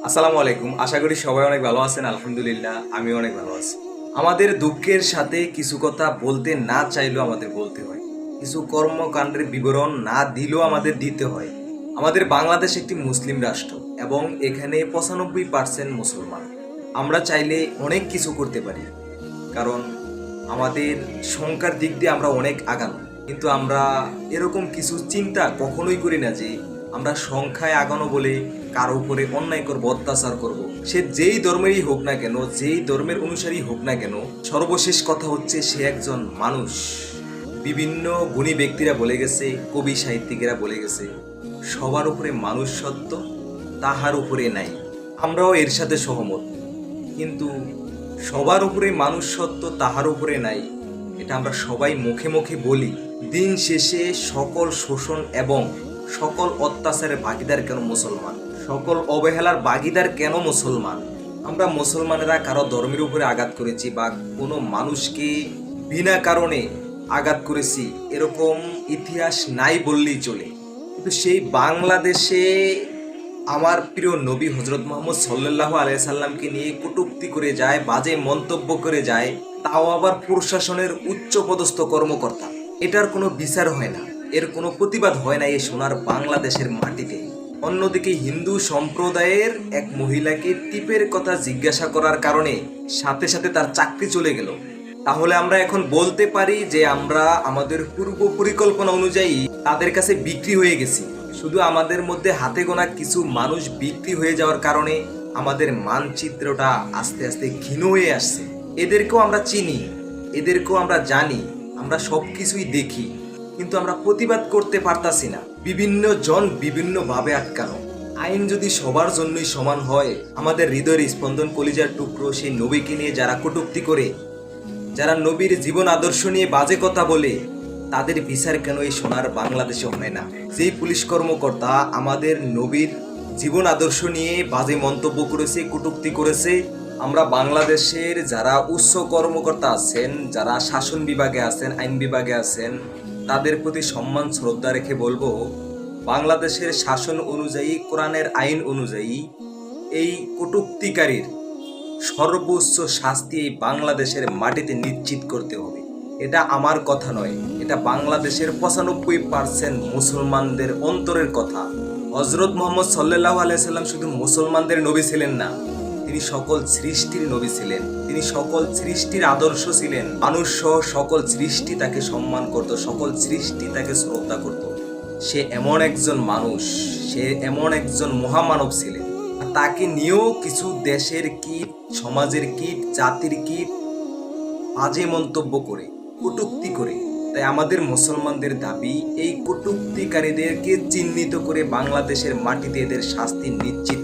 আসসালামু আলাইকুম। আশা করি সবাই অনেক ভালো আছেন। আলহামদুলিল্লাহ আমি অনেক ভালো আছি। আমাদের দুঃখের সাথে কিছু কথা বলতে না চাইলেও আমাদের বলতে হয়। কিছু কর্মকাণ্ডের বিবরণ না দিলেও আমাদের দিতে হয়। আমাদের বাংলাদেশ একটি মুসলিম রাষ্ট্র এবং এখানে ৯৫% মুসলমান। আমরা চাইলে অনেক কিছু করতে পারি। কারণ আমাদের সংখ্যার দিক দিয়ে আমরা অনেক আগানো। কিন্তু আমরা এরকম কিছু চিন্তা কখনোই করি না যে আমরা সংখ্যায় আগানো বলে কারো উপরে অন্যায় করব, অত্যাচার করব। সে যেই ধর্মেরই হোক না কেন, যেই ধর্মের অনুসারী হোক না কেন, সর্বশেষ কথা হচ্ছে সে একজন মানুষ। বিভিন্ন গুণী ব্যক্তিরা বলে গেছে, কবি সাহিত্যিকেরা বলে গেছে, সবার উপরে মানুষ সত্য, তাহার উপরে নাই। আমরাও এর সাথে সহমত। কিন্তু সবার উপরে মানুষ সত্য, তাহার উপরে নাই, এটা আমরা সবাই মুখে মুখে বলি। দিন শেষে সকল শোষণ এবং সকল অত্যাচারের ভাগিদার কেন মুসলমান? সকল অবহেলার ভাগিদার কেন মুসলমান? আমরা মুসলমানেরা কারো ধর্মের উপরে আঘাত করেছি বা কোনো মানুষকে বিনা কারণে আঘাত করেছি এরকম ইতিহাস নাই বললেই চলে। কিন্তু সেই বাংলাদেশে আমার প্রিয় নবী হজরত মোহাম্মদ সাল্লাল্লাহু আলাইহি সাল্লামকে নিয়ে কটূক্তি করে যায়, বাজে মন্তব্য করে যায়, তাও আবার প্রশাসনের উচ্চপদস্থ কর্মকর্তা। এটার কোনো বিচার হয় না, এর কোনো প্রতিবাদ হয় না এই সোনার বাংলাদেশের মাটিতে। অন্যদিকে হিন্দু সম্প্রদায়ের এক মহিলাকে টিপের কথা জিজ্ঞাসা করার কারণে সাথে সাথে তার চাকরি চলে গেল। তাহলে আমরা এখন বলতে পারি যে আমরা আমাদের পূর্ব পরিকল্পনা অনুযায়ী তাদের কাছে বিক্রি হয়ে গেছি। শুধু আমাদের মধ্যে হাতে গোনা কিছু মানুষ বিক্রি হয়ে যাওয়ার কারণে আমাদের মানচিত্রটা আস্তে আস্তে ক্ষীণ হয়ে আসছে। এদেরকেও আমরা চিনি, এদেরকেও আমরা জানি, আমরা সব কিছুই দেখি, কিন্তু আমরা প্রতিবাদ করতে পারতাছি না। বিভিন্ন জন বিভিন্নভাবে আটকানো। আইন যদি সবার জন্যই সমান হয়, আমাদের হৃদয়ের স্পন্দন কলিজার টুকরো সেই নবীকে নিয়ে যারা কটূক্তি করে, যারা নবীর জীবন আদর্শ নিয়ে বাজে কথা বলে, তাদের বিচার কেন এই সোনার বাংলাদেশে হয় না? যেই পুলিশ কর্মকর্তা আমাদের নবীর জীবন আদর্শ নিয়ে বাজে মন্তব্য করেছে, কটূক্তি করেছে, আমরা বাংলাদেশের যারা উচ্চ কর্মকর্তা আছেন, যারা শাসন বিভাগে আছেন, আইন বিভাগে আছেন, তাদের প্রতি সম্মান শ্রদ্ধা রেখে বলবো, বাংলাদেশের শাসন অনুযায়ী, কোরআনের আইন অনুযায়ী এই কটূক্তিকারীর সর্বোচ্চ শাস্তি এই বাংলাদেশের মাটিতে নিশ্চিত করতে হবে। এটা আমার কথা নয়, এটা বাংলাদেশের ৯৫% মুসলমানদের অন্তরের কথা। হযরত মুহাম্মদ সাল্লাল্লাহু আলাইহি সাল্লাম শুধু মুসলমানদের নবী ছিলেন না, তিনি সকল সৃষ্টির নবী ছিলেন। তিনি সকল সৃষ্টির আদর্শ ছিলেন। মানুষ সহ সকল সৃষ্টি তাকে সম্মান করত, সকল সৃষ্টি তাকে শ্রদ্ধা করত। সে এমন একজন মানুষ, সে এমন একজন মহামানব ছিলেন। তাকে নিয়েও কিছু দেশের কীট, সমাজের কীট, জাতির কীট বাজে মন্তব্য করে, কটূক্তি করে। তাই আমাদের মুসলমানদের দাবি, এই কটূক্তিকারীদেরকে চিহ্নিত করে বাংলাদেশের মাটিতে এদের শাস্তি নিশ্চিত